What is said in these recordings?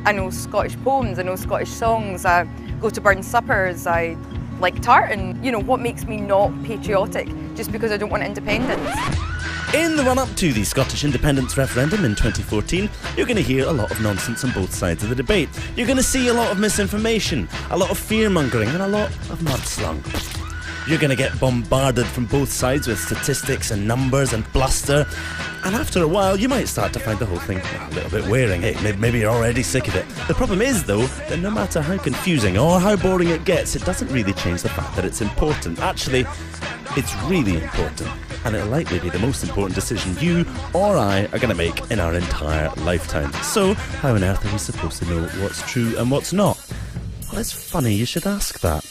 I know Scottish poems, I know Scottish songs, I go to Burns suppers, I like tartan. You know, what makes me not patriotic just because I don't want independence? In the run-up to the Scottish independence referendum in 2014, you're going to hear a lot of nonsense on both sides of the debate. You're going to see a lot of misinformation, a lot of fear-mongering and a lot of mudslung. You're going to get bombarded from both sides with statistics and numbers and bluster, and after a while you might start to find the whole thing a little bit wearing. Hey, maybe you're already sick of it. The problem is, though, that no matter how confusing or how boring it gets, it doesn't really change the fact that it's important. Actually, it's really important, and it'll likely be the most important decision you or I are going to make in our entire lifetime. So, how on earth are we supposed to know what's true and what's not? Well, it's funny you should ask that.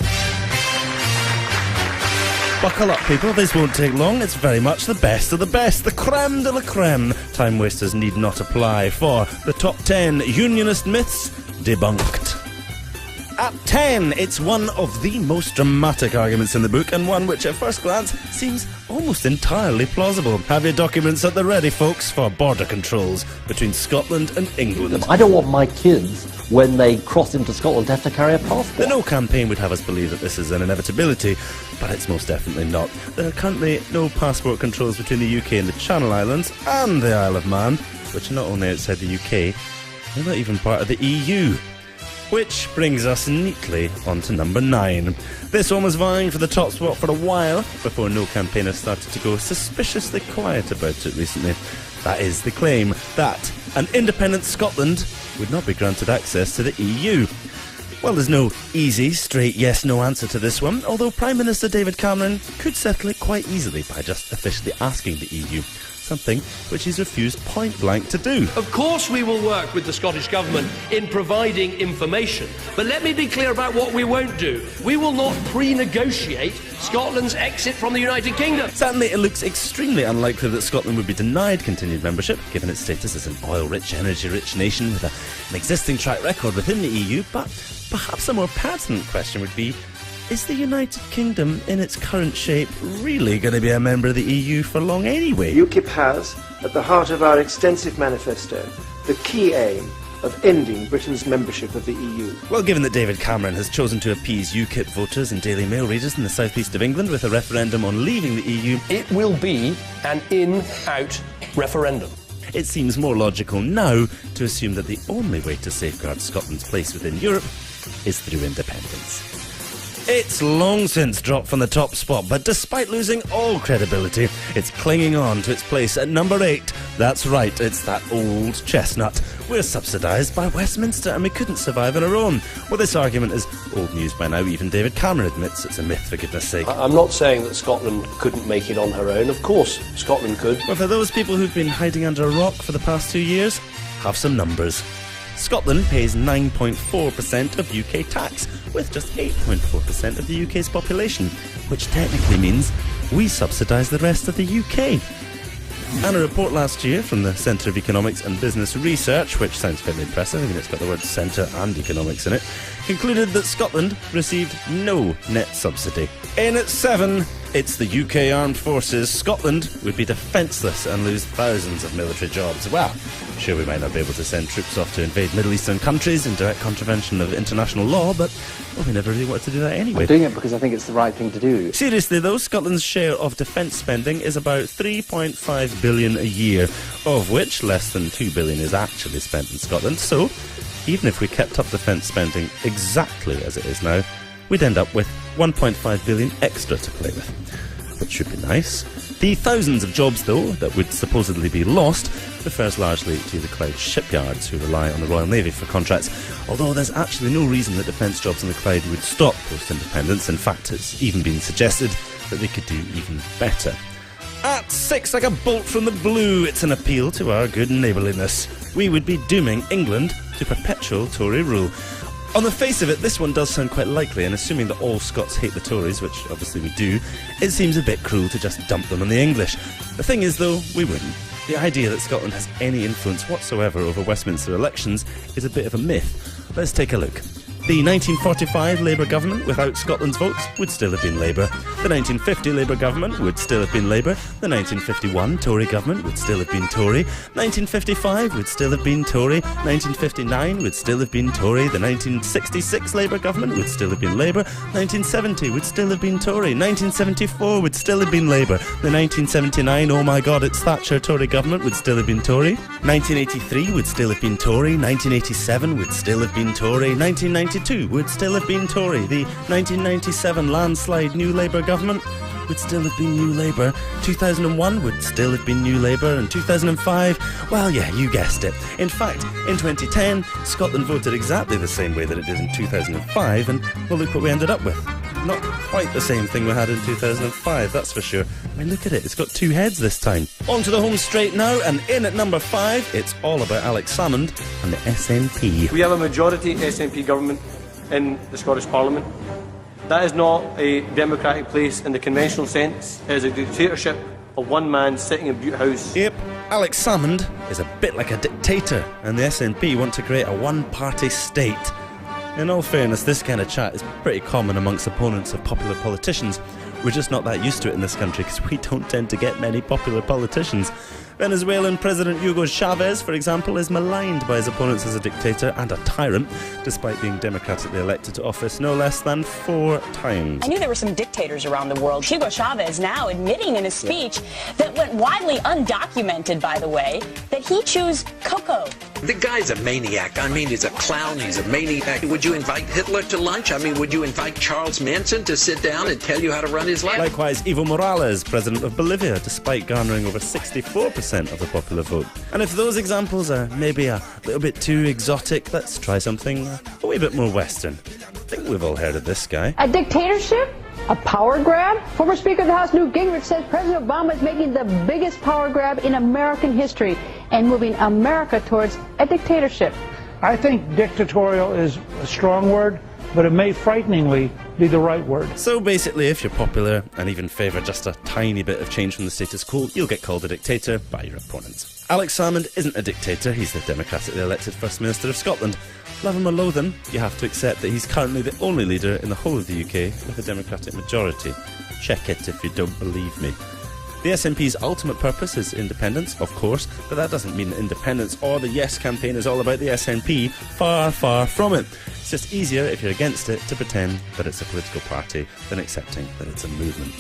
Buckle up, people, this won't take long. It's very much the best of the best, the creme de la creme. Time wasters need not apply for the top 10 unionist myths debunked. At 10, it's one of the most dramatic arguments in the book, and one which at first glance seems almost entirely plausible. Have your documents at the ready, folks, for border controls between Scotland and England. I don't want my kids, when they cross into Scotland, to have to carry a passport. The No campaign would have us believe that this is an inevitability, but it's most definitely not. There are currently no passport controls between the UK and the Channel Islands and the Isle of Man, which are not only outside the UK, they're not even part of the EU. Which brings us neatly onto number 9. This one was vying for the top spot for a while before No campaigners started to go suspiciously quiet about it recently. That is the claim that an independent Scotland would not be granted access to the EU. Well, there's no easy, straight yes-no answer to this one, although Prime Minister David Cameron could settle it quite easily by just officially asking the EU, something which he's refused point-blank to do. Of course we will work with the Scottish Government in providing information, but let me be clear about what we won't do. We will not pre-negotiate Scotland's exit from the United Kingdom. Certainly, it looks extremely unlikely that Scotland would be denied continued membership, given its status as an oil-rich, energy-rich nation with an existing track record within the EU, but perhaps a more pertinent question would be, is the United Kingdom, in its current shape, really going to be a member of the EU for long anyway? UKIP has, at the heart of our extensive manifesto, the key aim of ending Britain's membership of the EU. Well, given that David Cameron has chosen to appease UKIP voters and Daily Mail readers in the southeast of England with a referendum on leaving the EU, it will be an in-out referendum. It seems more logical now to assume that the only way to safeguard Scotland's place within Europe is through independence. It's long since dropped from the top spot, but despite losing all credibility, it's clinging on to its place at number 8. That's right, it's that old chestnut. We're subsidised by Westminster and we couldn't survive on our own. Well, this argument is old news by now. Even David Cameron admits it's a myth, for goodness sake. I'm not saying that Scotland couldn't make it on her own. Of course, Scotland could. Well, for those people who've been hiding under a rock for the past 2 years, have some numbers. Scotland pays 9.4% of UK tax, with just 8.4% of the UK's population, which technically means we subsidise the rest of the UK. And a report last year from the Centre of Economics and Business Research, which sounds fairly impressive, I mean it's got the word centre and economics in it, concluded that Scotland received no net subsidy. In at 7, it's the UK Armed Forces. Scotland would be defenceless and lose thousands of military jobs. Well, sure, we might not be able to send troops off to invade Middle Eastern countries in direct contravention of international law, but well, we never really wanted to do that anyway. I'm doing it because I think it's the right thing to do. Seriously though, Scotland's share of defence spending is about 3.5 billion a year, of which less than 2 billion is actually spent in Scotland. So, even if we kept up defence spending exactly as it is now, we'd end up with 1.5 billion extra to play with, which should be nice. The thousands of jobs, though, that would supposedly be lost refers largely to the Clyde shipyards, who rely on the Royal Navy for contracts, although there's actually no reason that defence jobs in the Clyde would stop post-independence. In fact, it's even been suggested that they could do even better. At 6, like a bolt from the blue, it's an appeal to our good neighbourliness. We would be dooming England to perpetual Tory rule. On the face of it, this one does sound quite likely, and assuming that all Scots hate the Tories, which obviously we do, it seems a bit cruel to just dump them on the English. The thing is, though, we wouldn't. The idea that Scotland has any influence whatsoever over Westminster elections is a bit of a myth. Let's take a look. The 1945 Labour government without Scotland's votes would still have been Labour. The 1950 Labour government would still have been Labour. The 1951 Tory government would still have been Tory. 1955 would still have been Tory. 1959 would still have been Tory. The 1966 Labour government would still have been Labour. 1970 would still have been Tory. 1974 would still have been Labour. The 1979, oh my God, it's Thatcher Tory government would still have been Tory. 1983 would still have been Tory. 1987 would still have been Tory. 1992 would still have been Tory. The 1997 landslide New Labour government would still have been New Labour. 2001 would still have been New Labour. And 2005, well, yeah, you guessed it. In fact, in 2010, Scotland voted exactly the same way that it did in 2005, and well, look what we ended up with. Not quite the same thing we had in 2005, that's for sure. I mean, look at it, it's got two heads this time. On to the home straight now, and in at number 5, it's all about Alex Salmond and the SNP. We have a majority SNP government in the Scottish Parliament. That is not a democratic place in the conventional sense. It is a dictatorship of one man sitting in Bute House. Yep, Alex Salmond is a bit like a dictator, and the SNP want to create a one-party state. In all fairness, this kind of chat is pretty common amongst opponents of popular politicians. We're just not that used to it in this country because we don't tend to get many popular politicians. Venezuelan President Hugo Chavez, for example, is maligned by his opponents as a dictator and a tyrant, despite being democratically elected to office no less than 4 times. I knew there were some dictators around the world. Hugo Chavez now admitting in a speech that went widely undocumented, by the way, that he chews cocoa. The guy's a maniac. I mean, he's a clown. He's a maniac. Would you invite Hitler to lunch? I mean, would you invite Charles Manson to sit down and tell you how to run his life? Likewise, Evo Morales, president of Bolivia, despite garnering over 64% of the popular vote. And if those examples are maybe a little bit too exotic, let's try something a wee bit more Western. I think we've all heard of this guy. A dictatorship? A power grab? Former Speaker of the House Newt Gingrich says President Obama is making the biggest power grab in American history and moving America towards a dictatorship. I think dictatorial is a strong word, but it may frighteningly be the right word. So basically, if you're popular and even favour just a tiny bit of change from the status quo, you'll get called a dictator by your opponents. Alex Salmond isn't a dictator, he's the democratically elected First Minister of Scotland. Love him or loathe him, you have to accept that he's currently the only leader in the whole of the UK with a democratic majority. Check it if you don't believe me. The SNP's ultimate purpose is independence, of course, but that doesn't mean that independence or the Yes campaign is all about the SNP. Far, far from it. It's just easier, if you're against it, to pretend that it's a political party than accepting that it's a movement.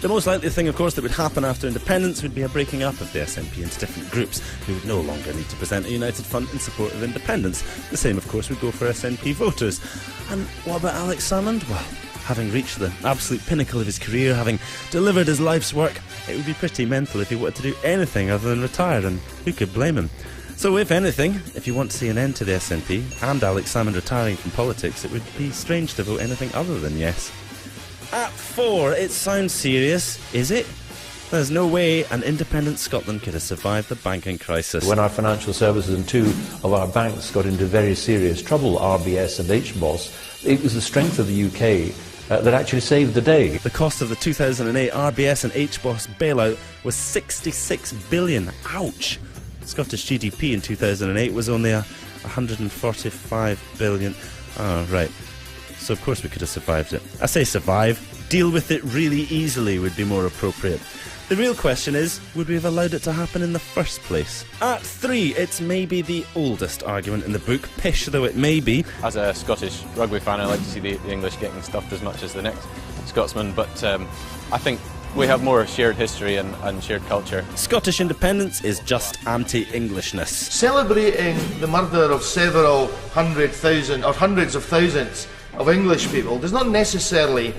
The most likely thing, of course, that would happen after independence would be a breaking up of the SNP into different groups who would no longer need to present a united front in support of independence. The same, of course, would go for SNP voters. And what about Alex Salmond? Well, having reached the absolute pinnacle of his career, having delivered his life's work, it would be pretty mental if he wanted to do anything other than retire, and who could blame him? So if anything, if you want to see an end to the SNP and Alex Salmond retiring from politics, it would be strange to vote anything other than yes. At 4, it sounds serious, is it? There's no way an independent Scotland could have survived the banking crisis. When our financial services and 2 of our banks got into very serious trouble, RBS and HBOS, it was the strength of the UK that actually saved the day. The cost of the 2008 RBS and HBOS bailout was 66 billion. Ouch! Scottish GDP in 2008 was only 145 billion. Oh, right. So of course we could have survived it. I say survive. Deal with it really easily would be more appropriate. The real question is, would we have allowed it to happen in the first place? At 3, it's maybe the oldest argument in the book, pish though it may be. As a Scottish rugby fan, I like to see the English getting stuffed as much as the next Scotsman, but I think we have more shared history and shared culture. Scottish independence is just anti-Englishness. Celebrating the murder of several hundreds of thousands of English people does not necessarily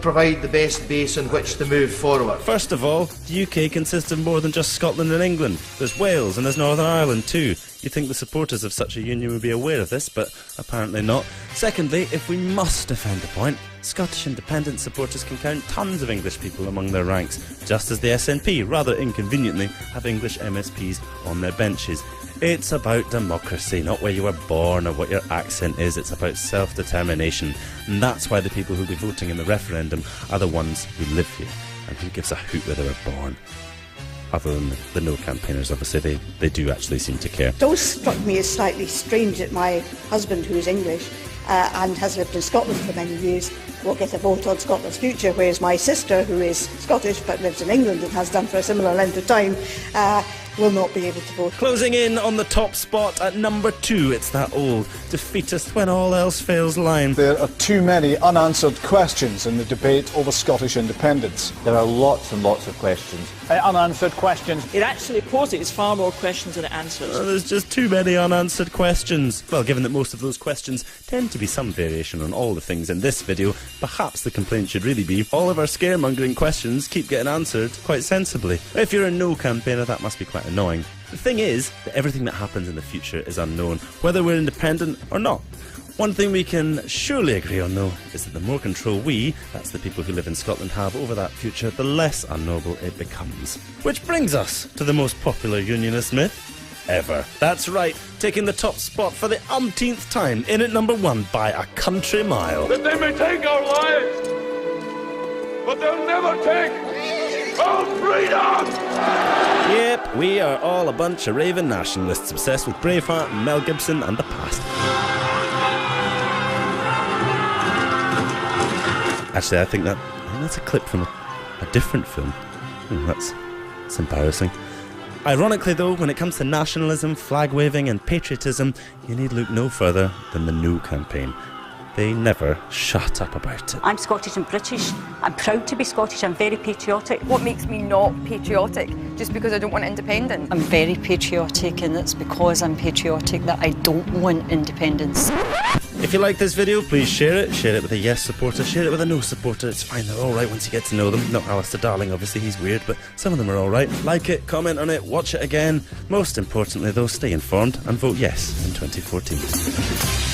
provide the best base on which to move forward. First of all, the UK consists of more than just Scotland and England. There's Wales and there's Northern Ireland too. You'd think the supporters of such a union would be aware of this, but apparently not. Secondly, if we must defend the point, Scottish independence supporters can count tons of English people among their ranks, just as the SNP, rather inconveniently, have English MSPs on their benches. It's about democracy, not where you were born or what your accent is. It's about self-determination. And that's why the people who'll be voting in the referendum are the ones who live here. And who gives a hoot where they were born? Other than the no campaigners, obviously, they do actually seem to care. Those struck me as slightly strange that my husband, who is English, and has lived in Scotland for many years will get a vote on Scotland's future, whereas my sister, who is Scottish but lives in England and has done for a similar length of time, will not be able to vote. Closing in on the top spot at number 2, it's that old defeatist when all else fails line. There are too many unanswered questions in the debate over Scottish independence. There are lots and lots of questions. Unanswered questions. It actually poses far more questions than it answers. There's just too many unanswered questions. Well, given that most of those questions tend to be some variation on all the things in this video, perhaps the complaint should really be all of our scaremongering questions keep getting answered quite sensibly. If you're a no campaigner, that must be quite annoying. The thing is that everything that happens in the future is unknown, whether we're independent or not. One thing we can surely agree on, though, is that the more control we, that's the people who live in Scotland, have over that future, the less unknowable it becomes. Which brings us to the most popular unionist myth ever. That's right, taking the top spot for the umpteenth time, in at number 1 by a country mile. That they may take our lives, but they'll never take our freedom! Yep, we are all a bunch of raving nationalists obsessed with Braveheart, Mel Gibson and the past. Actually, I think that's a clip from a different film. That's embarrassing. Ironically though, when it comes to nationalism, flag waving and patriotism, you need look no further than the No campaign. They never shut up about it. I'm Scottish and British. I'm proud to be Scottish. I'm very patriotic. What makes me not patriotic? Just because I don't want independence? I'm very patriotic, and it's because I'm patriotic that I don't want independence. If you like this video, please share it. Share it with a yes supporter, share it with a no supporter. It's fine, they're alright once you get to know them. Not Alistair Darling, obviously, he's weird, but some of them are alright. Like it, comment on it, watch it again. Most importantly though, stay informed and vote yes in 2014.